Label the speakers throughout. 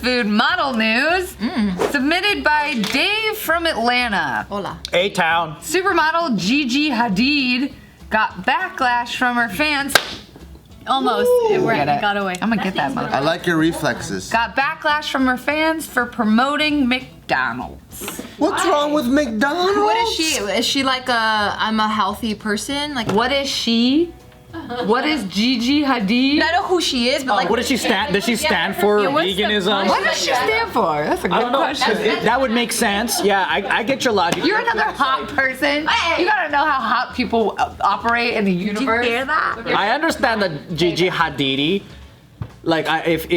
Speaker 1: food model news. Submitted by Dave from Atlanta.
Speaker 2: Hola.
Speaker 3: A-Town.
Speaker 1: Supermodel Gigi Hadid got backlash from her fans.
Speaker 2: Almost. It got away.
Speaker 1: I'm gonna get that motherfucker.
Speaker 4: I like your reflexes.
Speaker 1: Got backlash from her fans for promoting McDonald's.
Speaker 4: What's wrong with McDonald's?
Speaker 2: What is she? Is she like I'm a healthy person? Like
Speaker 1: What is she? What is Gigi Hadid?
Speaker 2: I know who she is, but like
Speaker 3: What does she stand? Does she stand for veganism?
Speaker 1: What does she stand for? That's a good question.
Speaker 3: That would make sense. Yeah, I get your logic.
Speaker 1: You're another hot person. You gotta know how hot people operate in the universe.
Speaker 2: Did you hear that?
Speaker 3: I understand that Gigi Hadid, like if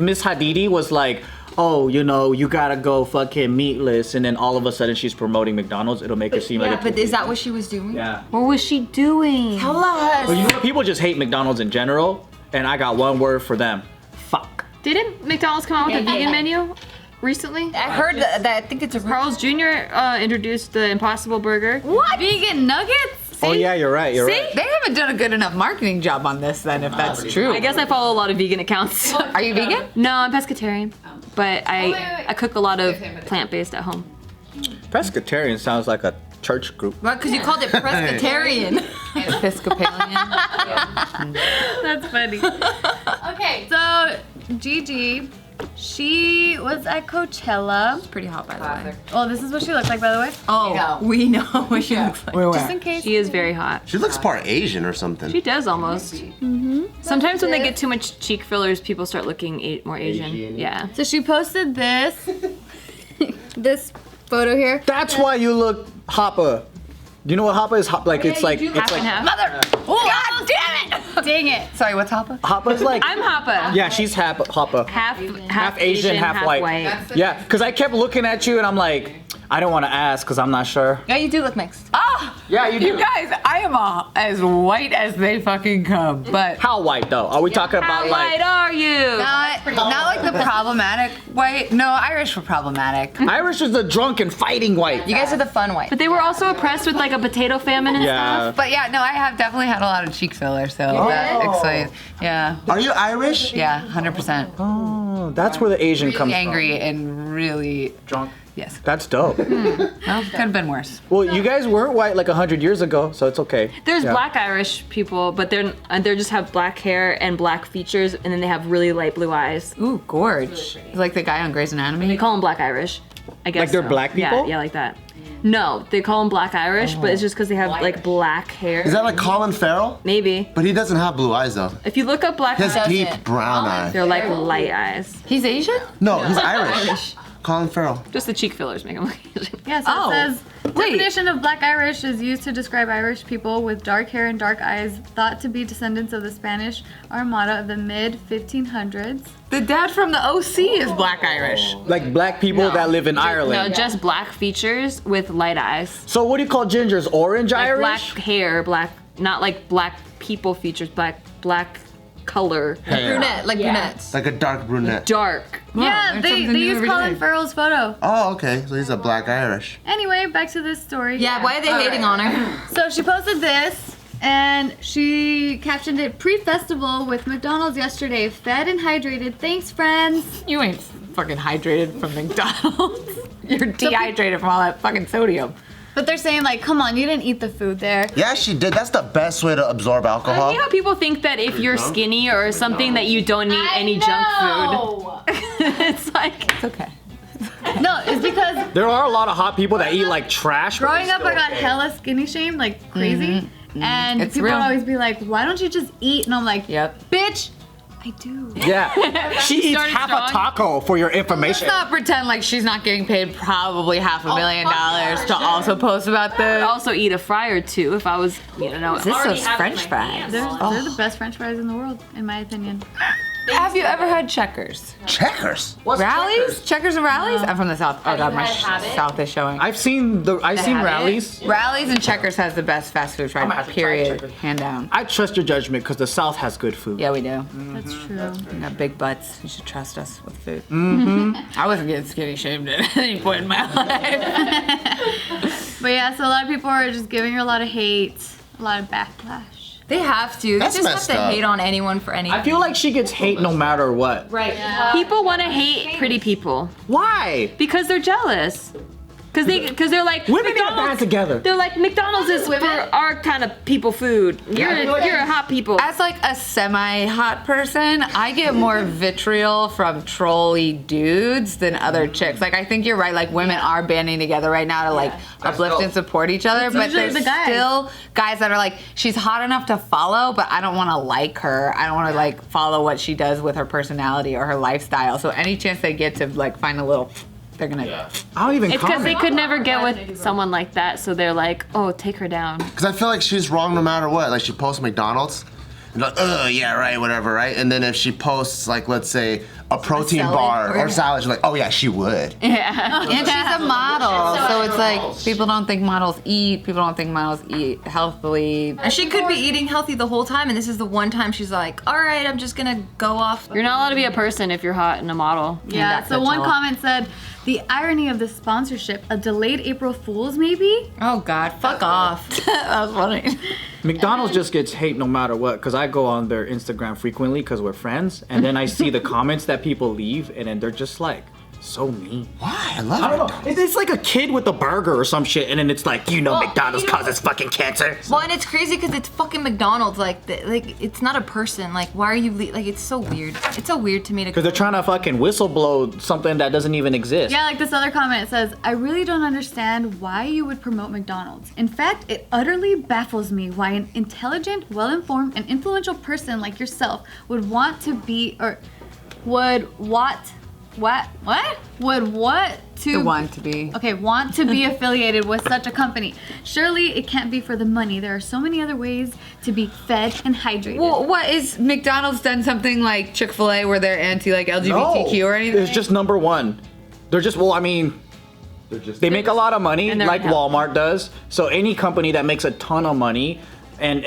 Speaker 3: Miss Hadid was like, oh, you know, you gotta go fucking meatless, and then all of a sudden she's promoting McDonald's, it'll make her seem like a
Speaker 2: But is that what she was doing?
Speaker 3: yeah.
Speaker 1: What was she doing?
Speaker 2: Tell us.
Speaker 3: Well, you know, people just hate McDonald's in general, and I got one word for them: fuck.
Speaker 5: Didn't McDonald's come out with a vegan menu recently?
Speaker 2: I heard that I think it's a
Speaker 5: Carl's Jr. Introduced the Impossible Burger.
Speaker 1: What? Vegan nuggets?
Speaker 3: Oh yeah, you're right. You're right.
Speaker 1: They haven't done a good enough marketing job on this then, if that's true.
Speaker 5: I guess I follow a lot of vegan accounts.
Speaker 1: Are you vegan?
Speaker 5: No, I'm pescatarian, but I cook a lot of plant-based at home.
Speaker 3: Pescatarian sounds like a church group.
Speaker 2: What? Because you called it Presbyterian.
Speaker 1: Episcopalian.
Speaker 5: That's funny.
Speaker 6: Okay, so Gigi, she was at Coachella.
Speaker 2: It's pretty hot, by the way.
Speaker 6: Well, this is what she looked like, by the way.
Speaker 2: Oh, we know what she looks like.
Speaker 6: Just in case.
Speaker 5: She is very hot.
Speaker 4: She looks part Asian or something.
Speaker 5: She does almost. Sometimes when they get too much cheek fillers, people start looking more Asian. Yeah.
Speaker 6: So she posted this, this photo here.
Speaker 3: That's why you look hopper. Do you know what hopper is? Like it's like
Speaker 5: Half and half.
Speaker 1: Mother! God damn it!
Speaker 6: Dang it.
Speaker 1: Sorry, what's Hoppa?
Speaker 3: Hopper's like
Speaker 5: I'm Hoppa.
Speaker 3: yeah, she's hopper.
Speaker 5: Half
Speaker 3: Asian, half white. Yeah, because I kept looking at you and I'm like, I don't want to ask because I'm not sure.
Speaker 2: Yeah, you do look mixed.
Speaker 1: Ah!
Speaker 3: Yeah, you do.
Speaker 1: You guys, I am as white as they fucking come, but
Speaker 3: How white though? Are we talking
Speaker 5: How
Speaker 3: about
Speaker 5: white
Speaker 3: like
Speaker 5: are you?
Speaker 1: not like the problematic white. No, Irish were problematic.
Speaker 3: Irish is the drunk and fighting white?
Speaker 2: You guys are the fun white.
Speaker 5: But they were also oppressed with like a potato famine and
Speaker 3: Yeah.
Speaker 5: stuff.
Speaker 1: But yeah, no, I have definitely had a lot of cheek filler, so that explains. Yeah,
Speaker 4: Are you Irish?
Speaker 1: yeah, 100%.
Speaker 3: Oh, that's where the Asian comes
Speaker 1: Angry and really
Speaker 3: from. Drunk.
Speaker 1: yes.
Speaker 3: That's dope.
Speaker 1: Well, could have been worse.
Speaker 3: Well, you guys weren't white like 100 years ago, so it's okay.
Speaker 5: There's
Speaker 3: Yeah.
Speaker 5: black Irish people, but they just have black hair and black features, and then they have really light blue eyes.
Speaker 1: Ooh, gorge. Like the guy on Grey's
Speaker 5: They
Speaker 1: Anatomy.
Speaker 5: call them black Irish. I guess
Speaker 3: Like they're
Speaker 5: so.
Speaker 3: black people?
Speaker 5: Yeah, like that. No, they call them black Irish, but it's just because they have like black hair.
Speaker 4: Is that like Colin Farrell?
Speaker 5: Maybe.
Speaker 4: But he doesn't have blue eyes though.
Speaker 5: If you look up black
Speaker 4: He has
Speaker 5: Irish,
Speaker 4: deep brown eyes.
Speaker 5: they're like light eyes.
Speaker 1: He's Asian?
Speaker 4: No, he's Irish. Colin Farrell.
Speaker 5: Just the cheek fillers make them look Asian.
Speaker 6: Yeah, so
Speaker 1: Oh,
Speaker 6: it says,
Speaker 1: wait.
Speaker 6: definition of black Irish is used to describe Irish people with dark hair and dark eyes, thought to be descendants of the Spanish Armada of the mid-1500s.
Speaker 1: The dad from the OC is black Irish.
Speaker 3: Like black people that live in
Speaker 5: No,
Speaker 3: Ireland.
Speaker 5: just black features with light eyes.
Speaker 3: So what do you call gingers? Orange
Speaker 5: Like
Speaker 3: Irish?
Speaker 5: black hair, not like black people features, black color.
Speaker 2: Brunette, like brunettes.
Speaker 4: Like a dark brunette.
Speaker 5: Dark.
Speaker 6: Yeah,
Speaker 1: learned
Speaker 6: they
Speaker 1: something new
Speaker 6: use
Speaker 1: every
Speaker 6: Colin
Speaker 1: day.
Speaker 6: Farrell's photo.
Speaker 4: Oh, okay. So he's a black Irish.
Speaker 6: Anyway, back to this story.
Speaker 2: Yeah, why are they hating on her?
Speaker 6: So she posted this, and she captioned it, pre-festival with McDonald's yesterday. Fed and hydrated. Thanks, friends.
Speaker 1: You ain't fucking hydrated from McDonald's. You're dehydrated from all that fucking sodium.
Speaker 6: But they're saying, like, come on, you didn't eat the food there.
Speaker 4: Yeah, she did. That's the best way to absorb alcohol.
Speaker 5: You know how people think that if you're skinny or something that you don't need any junk food? It's like,
Speaker 1: It's okay.
Speaker 6: No, it's because
Speaker 3: There are a lot of hot people that eat like trash. but
Speaker 6: growing
Speaker 3: they're
Speaker 6: up, I
Speaker 3: still
Speaker 6: got
Speaker 3: okay.
Speaker 6: hella skinny shamed, like crazy. And
Speaker 1: It's
Speaker 6: people
Speaker 1: real.
Speaker 6: would always be like, why don't you just eat? And I'm like,
Speaker 1: Yep.
Speaker 6: bitch, I do.
Speaker 3: Yeah. She eats
Speaker 5: Started
Speaker 3: half
Speaker 5: strong.
Speaker 3: a taco for your
Speaker 1: Let's
Speaker 3: information.
Speaker 1: not pretend like she's not getting paid probably $500,000 to also post about
Speaker 5: I'd
Speaker 1: this.
Speaker 5: also eat a fry or two if I was, you know,
Speaker 1: This is French fries.
Speaker 6: They're the best French fries in the world, in my opinion.
Speaker 1: Have you ever had Checkers?
Speaker 4: Checkers.
Speaker 1: Rallies? Checkers and rallies? I'm from the South. Oh god, my South is showing.
Speaker 3: I've seen rallies.
Speaker 1: Rallies and Checkers has the best fast food
Speaker 3: gonna
Speaker 1: right
Speaker 3: have to try
Speaker 1: period.
Speaker 3: Checkers.
Speaker 1: Hand down.
Speaker 3: I trust your judgment because the South has good food.
Speaker 1: Yeah, we do.
Speaker 6: That's true.
Speaker 1: We got big butts. You should trust us with food. I wasn't getting skinny shamed at any point in my life.
Speaker 6: But yeah, so a lot of people are just giving her a lot of hate, a lot of backlash.
Speaker 2: They have to.
Speaker 4: That's
Speaker 2: they just
Speaker 4: messed
Speaker 2: have to
Speaker 4: up.
Speaker 2: hate on anyone for anything.
Speaker 3: I feel like she gets hate no matter what.
Speaker 5: Right. People want to hate pretty people
Speaker 3: Why?
Speaker 5: because they're jealous. Because they're like
Speaker 3: Women need to
Speaker 5: McDonald's.
Speaker 3: band together.
Speaker 5: They're like McDonald's is for our kind of people food. You're a hot people.
Speaker 1: As like a semi-hot person, I get more vitriol from trolly dudes than other chicks. Like I think you're right. Like women are banding together right now to like uplift and support each other. But
Speaker 6: usually
Speaker 1: there's
Speaker 6: the guys.
Speaker 1: still guys that are like, she's hot enough to follow, but I don't want to like her. I don't want to like follow what she does with her personality or her lifestyle. So any chance they get to like find a little, they're gonna.
Speaker 3: I don't even
Speaker 5: It's because they
Speaker 3: comment.
Speaker 5: could never get with someone like that, so they're like, oh, take her down.
Speaker 4: Because I feel like she's wrong no matter what. Like she posts McDonald's, and like, yeah, right, whatever, right? And then if she posts like, let's say, a protein
Speaker 1: salad
Speaker 4: bar
Speaker 1: or-
Speaker 4: or salad, she's like, oh yeah, she would.
Speaker 5: Yeah.
Speaker 1: And she's a model, so it's like people don't think models eat. People don't think models eat healthily.
Speaker 2: And she could be eating healthy the whole time, and this is the one time she's like, all right, I'm just gonna go off.
Speaker 5: You're not allowed to be a person if you're hot and a model.
Speaker 6: Yeah, so one comment said, the irony of the sponsorship, a delayed April Fool's maybe?
Speaker 2: Oh God, fuck off.
Speaker 1: That was funny.
Speaker 3: McDonald's just gets hate no matter what because I go on their Instagram frequently because we're friends, and then I see the comments that people leave, and then they're just like so mean.
Speaker 4: Why? I love
Speaker 3: I don't know.
Speaker 4: McDonald's.
Speaker 3: It's like a kid with a burger or some shit, and then it's like, McDonald's causes fucking cancer.
Speaker 2: Well, and it's crazy because it's fucking McDonald's. Like it's not a person. Like, why are you like? It's so weird. It's so weird to me to.
Speaker 3: Because they're trying to fucking whistle blow something that doesn't even exist.
Speaker 6: Yeah, like this other comment says, I really don't understand why you would promote McDonald's. In fact, it utterly baffles me why an intelligent, well-informed, and influential person like yourself would want to be, or would want to
Speaker 1: The one to be.
Speaker 6: Okay, want to be affiliated with such a company. Surely it can't be for the money. There are so many other ways to be fed and hydrated.
Speaker 1: Well, what is McDonald's done something like Chick-fil-A where they're anti like LGBTQ or anything?
Speaker 3: It's just number one. They're just, they make a lot of money
Speaker 5: And they're
Speaker 3: like
Speaker 5: unhappy.
Speaker 3: Walmart does. So any company that makes a ton of money and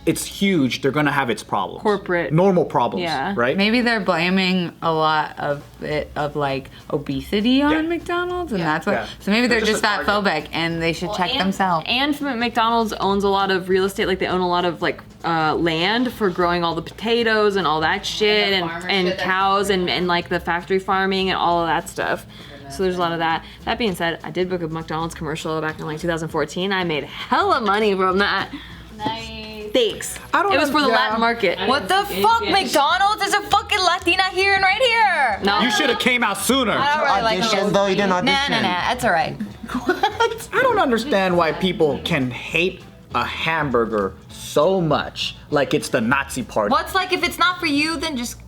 Speaker 3: it's huge, they're gonna have its problems.
Speaker 5: Corporate.
Speaker 3: Normal problems.
Speaker 5: Yeah.
Speaker 3: Right?
Speaker 1: Maybe they're blaming a lot of it of like obesity on
Speaker 3: Yeah.
Speaker 1: McDonald's, and that's what.
Speaker 3: Yeah.
Speaker 1: So maybe they're
Speaker 3: They're
Speaker 1: just
Speaker 3: just a
Speaker 1: fat phobic, and they should check
Speaker 5: and,
Speaker 1: themselves.
Speaker 5: And McDonald's owns a lot of real estate. Like they own a lot of like land for growing all the potatoes and all that shit, and cows and like the factory farming and all of that stuff. So there's a lot of that. That being said, I did book a McDonald's commercial back in like 2014. I made hella money from that.
Speaker 6: Nice.
Speaker 5: Thanks.
Speaker 3: I don't
Speaker 5: It was for the
Speaker 3: yeah.
Speaker 5: Latin market.
Speaker 2: What the fuck, McDonald's? There's a fucking Latina here and right here.
Speaker 5: No.
Speaker 3: You should have came out sooner.
Speaker 2: I don't really like
Speaker 4: Audition
Speaker 2: those.
Speaker 4: though, you didn't
Speaker 2: Nah,
Speaker 4: audition.
Speaker 2: that's all right.
Speaker 3: I don't understand why people can hate a hamburger so much like it's the Nazi party.
Speaker 2: Well, it's like if it's not for you, then just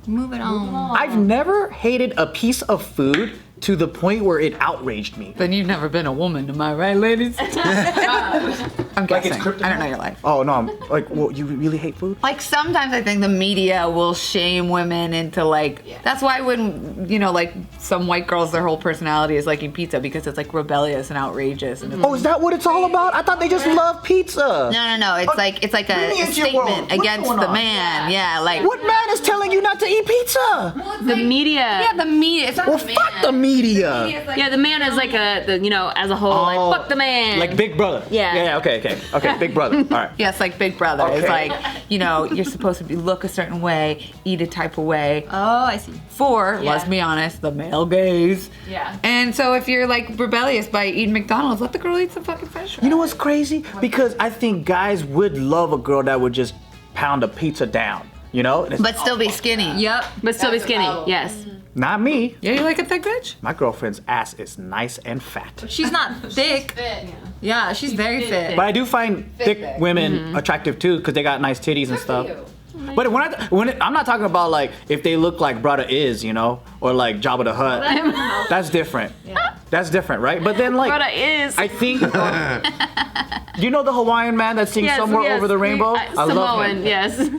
Speaker 2: move it on.
Speaker 3: I've never hated a piece of food to the point where it outraged me.
Speaker 1: Then you've never been a woman, am I right, ladies? I'm
Speaker 3: Like it's
Speaker 1: guessing. I don't know your life.
Speaker 3: Oh no, I'm like, well, you really hate food?
Speaker 1: Like sometimes I think the media will shame women into like. That's why when like some white girls, their whole personality is liking pizza because it's like rebellious and outrageous. And it's
Speaker 3: Oh, is that what it's all about? I thought they just love pizza.
Speaker 1: no. It's like
Speaker 3: bring me
Speaker 1: a
Speaker 3: into your world.
Speaker 1: statement
Speaker 3: What's
Speaker 1: against
Speaker 3: going
Speaker 1: the
Speaker 3: on?
Speaker 1: man. Yeah, like
Speaker 3: What man is telling you not to eat pizza?
Speaker 5: The media.
Speaker 1: yeah, the media. It's not
Speaker 3: Well,
Speaker 1: the man.
Speaker 3: fuck the media.
Speaker 5: Yeah, the man is like as a whole, like fuck the man.
Speaker 3: Like Big Brother.
Speaker 5: Yeah.
Speaker 3: Yeah. Okay. Big Brother. All right.
Speaker 1: Yes, like Big Brother. It's
Speaker 3: Okay.
Speaker 1: like, you're supposed to look a certain way, eat a type of way
Speaker 2: Oh, I see.
Speaker 1: for, let's be honest, the male gaze.
Speaker 5: Yeah.
Speaker 1: And so if you're like rebellious by eating McDonald's, let the girl eat some fucking fish.
Speaker 3: You know what's crazy? Because I think guys would love a girl that would just pound a pizza down.
Speaker 1: But still be skinny.
Speaker 2: Yep.
Speaker 5: But still be skinny. Yes.
Speaker 3: Not me.
Speaker 1: Yeah, you like a thick bitch?
Speaker 3: My girlfriend's ass is nice and fat.
Speaker 2: She's not thick. Yeah, she's very fit.
Speaker 3: But I do find thick women attractive too because they got nice titties and stuff. But I'm not talking about like if they look like Brother is, or like Jabba the Hutt. That's different. That's different, right? But then like
Speaker 5: Brother is.
Speaker 3: I think you know the Hawaiian man that sings
Speaker 5: Yes,
Speaker 3: Somewhere
Speaker 5: yes.
Speaker 3: Over the Rainbow? I love
Speaker 5: Samoan,
Speaker 3: him.
Speaker 5: yes.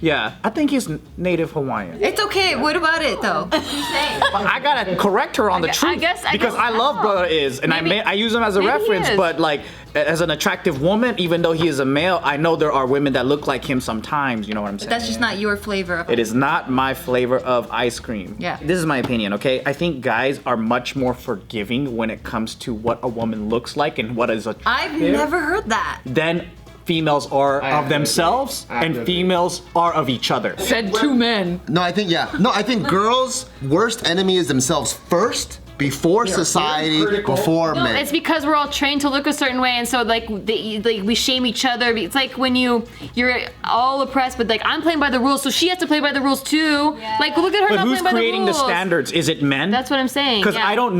Speaker 3: Yeah, I think he's native Hawaiian.
Speaker 2: It's okay. What about it though?
Speaker 3: I gotta correct her on the truth because I love Brother Is, and I use him as a
Speaker 5: maybe he
Speaker 3: reference.
Speaker 5: is.
Speaker 3: But like, as an attractive woman, even though he is a male, I know there are women that look like him sometimes. You know what I'm saying?
Speaker 2: That's just not your flavor of
Speaker 3: It is not my flavor of ice cream.
Speaker 2: Yeah.
Speaker 3: This is my opinion, okay? I think guys are much more forgiving when it comes to what a woman looks like and what is a
Speaker 2: I've never heard that.
Speaker 3: than females are of themselves and females are of each other.
Speaker 1: Said two men.
Speaker 4: No, I think girls' worst enemy is themselves first, before society, before men.
Speaker 5: It's because we're all trained to look a certain way, and so like we shame each other. It's like when you're all oppressed, but like I'm playing by the rules, so she has to play by the rules too. Yeah. Like look at her
Speaker 3: But
Speaker 5: not
Speaker 3: who's
Speaker 5: playing by the
Speaker 3: creating the
Speaker 5: rules.
Speaker 3: standards? Is it men?
Speaker 5: That's what I'm saying.
Speaker 3: Because
Speaker 5: yeah.
Speaker 3: I don't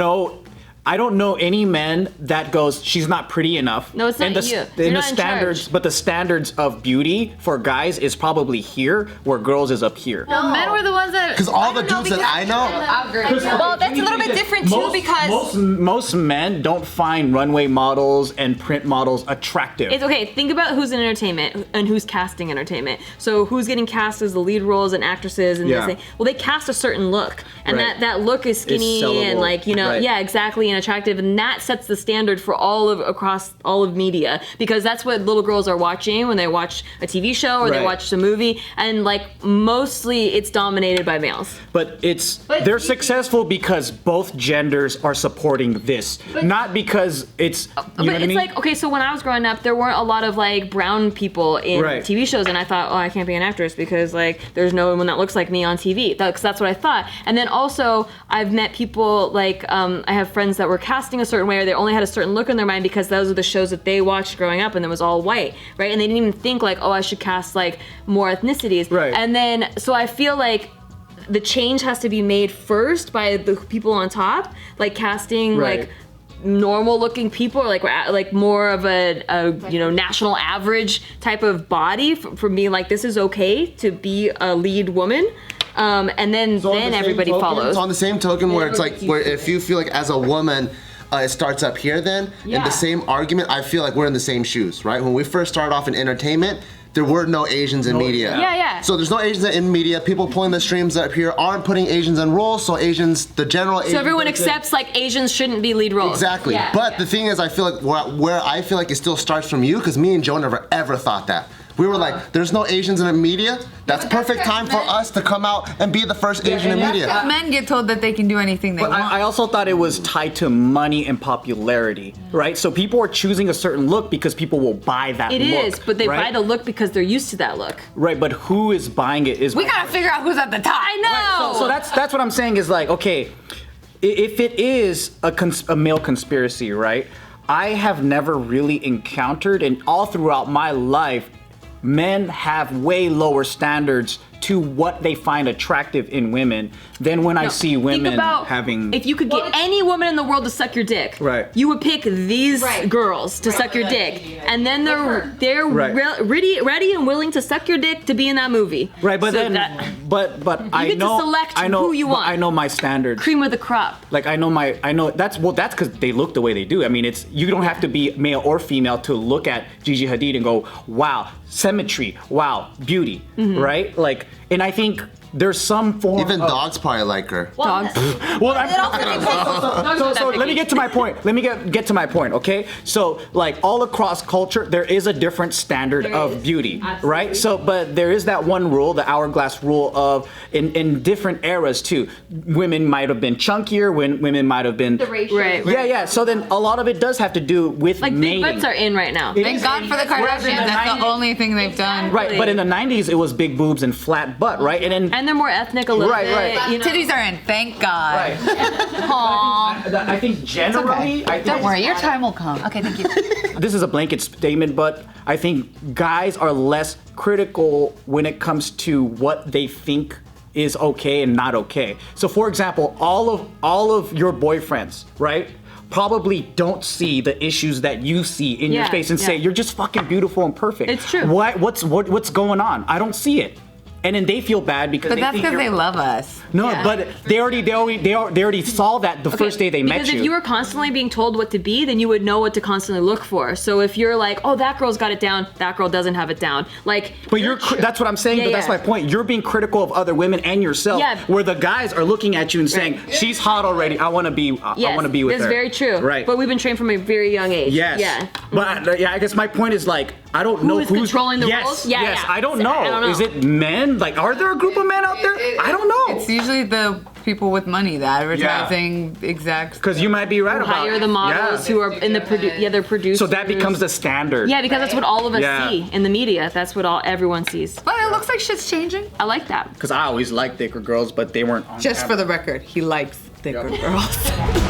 Speaker 3: know any men that goes, she's not pretty enough.
Speaker 5: No, it's not
Speaker 3: and
Speaker 5: you.
Speaker 3: And
Speaker 5: You're
Speaker 3: the
Speaker 5: not in
Speaker 3: standards,
Speaker 5: charge.
Speaker 3: but the standards of beauty for guys is probably here, where girls is up here.
Speaker 6: No, men were the ones that.
Speaker 4: Because all the dudes that I know,
Speaker 2: Well, that's a little bit different too because
Speaker 3: most men don't find runway models and print models attractive.
Speaker 5: It's okay. Think about who's in entertainment and who's casting entertainment. So who's getting cast as the lead roles and actresses and
Speaker 3: Yeah.
Speaker 5: this thing. Well, they cast a certain look, and
Speaker 3: Right.
Speaker 5: that look is skinny
Speaker 3: sellable.
Speaker 5: and like
Speaker 3: Right.
Speaker 5: yeah, exactly, and attractive, and that sets the standard for across all of media because that's what little girls are watching when they watch a TV show or they
Speaker 3: Right.
Speaker 5: watch a movie, and like mostly it's dominated by males.
Speaker 3: But they're successful because both genders are supporting this, not because it's. You know
Speaker 5: But
Speaker 3: what I
Speaker 5: it's
Speaker 3: mean?
Speaker 5: like, okay, so when I was growing up, there weren't a lot of like brown people in
Speaker 3: Right.
Speaker 5: TV shows, and I thought, oh, I can't be an actress because like there's no one that looks like me on TV. Because that's what I thought. And then also, I've met people like I have friends that were casting a certain way, or they only had a certain look in their mind because those are the shows that they watched growing up, and it was all white, right? And they didn't even think like, oh, I should cast like more ethnicities.
Speaker 3: Right.
Speaker 5: And then, so I feel like the change has to be made first by the people on top, like casting
Speaker 3: Right.
Speaker 5: like normal looking people, or like more of a national average type of body for being like, this is okay to be a lead woman, and then everybody follows.
Speaker 4: It's on the same token where it's like, where if you feel like as a woman, it starts up here then, in
Speaker 5: Yeah.
Speaker 4: the same argument, I feel like we're in the same shoes, right? When we first started off in entertainment, there were no Asians in media.
Speaker 5: Yeah.
Speaker 4: So there's no Asians in media. People pulling the streams up here aren't putting Asians in roles, so Asians, the general Asians.
Speaker 5: So everyone
Speaker 4: don't
Speaker 5: accepts like Asians shouldn't be lead roles.
Speaker 4: Exactly.
Speaker 5: Yeah.
Speaker 4: But the thing is, I feel like where I feel like it still starts from you, because me and Joe never ever thought that. We were like, there's no Asians in the media. That's perfect time for us to come out and be the first Asian in media.
Speaker 1: Men get told that they can do anything they
Speaker 3: But
Speaker 1: want.
Speaker 3: I also thought it was tied to money and popularity, right? So people are choosing a certain look because people will buy that
Speaker 5: It
Speaker 3: look.
Speaker 5: is, but they
Speaker 3: right?
Speaker 5: buy the look because they're used to that look.
Speaker 3: Right, but who is buying it is
Speaker 1: We gotta figure out who's at the top.
Speaker 5: I know.
Speaker 3: So that's what I'm saying is like, okay, if it is a male conspiracy, right? I have never really encountered, and all throughout my life, men have way lower standards to what they find attractive in women than when I see women
Speaker 5: Think about
Speaker 3: having.
Speaker 5: if you could get any woman in the world to suck your dick,
Speaker 3: Right.
Speaker 5: you would pick these
Speaker 2: Right.
Speaker 5: girls to suck your dick, and then they're
Speaker 3: Right.
Speaker 5: ready and willing to suck your dick to be in that movie.
Speaker 3: Right, but
Speaker 5: So
Speaker 3: then,
Speaker 5: that-
Speaker 3: but I
Speaker 5: get to
Speaker 3: know,
Speaker 5: select
Speaker 3: I know
Speaker 5: who you
Speaker 3: but
Speaker 5: want.
Speaker 3: I know my standards.
Speaker 5: cream of the crop.
Speaker 3: Like I know that's because they look the way they do. I mean, you don't have to be male or female to look at Gigi Hadid and go, wow, symmetry, wow, beauty,
Speaker 5: Mm-hmm.
Speaker 3: right? Like, and I think there's some form.
Speaker 4: Even
Speaker 3: of,
Speaker 4: dogs probably like her.
Speaker 5: Dogs.
Speaker 3: Well, so let me get to my point. Let me get to my point, okay? So, like, all across culture, there is a different standard of beauty, right? So, but there is that one rule, the hourglass rule of, in different eras too, women might have been chunkier, when women might have been.
Speaker 5: Right.
Speaker 3: Yeah. So then a lot of it does have to do with
Speaker 5: Like big
Speaker 3: mating.
Speaker 5: butts are in right now.
Speaker 1: Thank God for the
Speaker 3: Whereas in
Speaker 1: Kardashians.
Speaker 3: the
Speaker 1: That's
Speaker 3: 90s
Speaker 1: the only thing they've done.
Speaker 3: Right, but in the 90s, it was big boobs and flat butt, right?
Speaker 5: And they're more ethnic a little
Speaker 3: Right,
Speaker 5: bit.
Speaker 3: right.
Speaker 5: You know?
Speaker 1: Titties are in. Thank God.
Speaker 3: Right.
Speaker 5: Aw.
Speaker 3: I think generally, I think
Speaker 1: Don't worry, your time will come.
Speaker 2: Okay, thank you.
Speaker 3: this is a blanket statement, but I think guys are less critical when it comes to what they think is okay and not okay. So for example, all of your boyfriends, right? Probably don't see the issues that you see in your
Speaker 5: Yeah,
Speaker 3: face and say
Speaker 5: yeah.
Speaker 3: you're just fucking beautiful and perfect.
Speaker 5: It's true.
Speaker 3: What's going on? I don't see it. And then they feel bad because
Speaker 1: But
Speaker 3: they
Speaker 1: that's
Speaker 3: think
Speaker 1: because
Speaker 3: you're-
Speaker 1: they love us.
Speaker 3: No,
Speaker 5: Yeah.
Speaker 3: but they already saw that the first day they met
Speaker 5: Because
Speaker 3: you.
Speaker 5: if you were constantly being told what to be, then you would know what to constantly look for. So if you're like, oh, that girl's got it down, that girl doesn't have it down. Like,
Speaker 3: But that's what I'm saying,
Speaker 5: Yeah,
Speaker 3: but that's
Speaker 5: yeah.
Speaker 3: my point. You're being critical of other women and yourself,
Speaker 5: Yeah.
Speaker 3: where the guys are looking at you and saying, she's hot already, I want to be
Speaker 5: yes,
Speaker 3: with her.
Speaker 5: that's very true.
Speaker 3: Right.
Speaker 5: But we've been trained from a very young age.
Speaker 3: Yes.
Speaker 5: Yeah.
Speaker 3: But I guess my point is like, I don't know
Speaker 5: is
Speaker 3: who's
Speaker 5: controlling the
Speaker 3: yes,
Speaker 5: rules? Yeah,
Speaker 3: yes,
Speaker 5: yeah.
Speaker 3: I don't
Speaker 5: So,
Speaker 3: know.
Speaker 5: I don't know.
Speaker 3: Is it men men? Like, are there a group of men out there? I don't know.
Speaker 1: It's usually the people with money, the advertising execs.
Speaker 3: Because you might be right about
Speaker 5: Hire the models who are in the they're producers.
Speaker 3: So that becomes the standard.
Speaker 5: Yeah, because that's what all of us see in the media. That's what everyone sees.
Speaker 1: But it looks like shit's changing.
Speaker 5: I like that.
Speaker 3: Because I always liked thicker girls, but they weren't on
Speaker 1: Just
Speaker 3: camera.
Speaker 1: for the record, he likes thicker girls.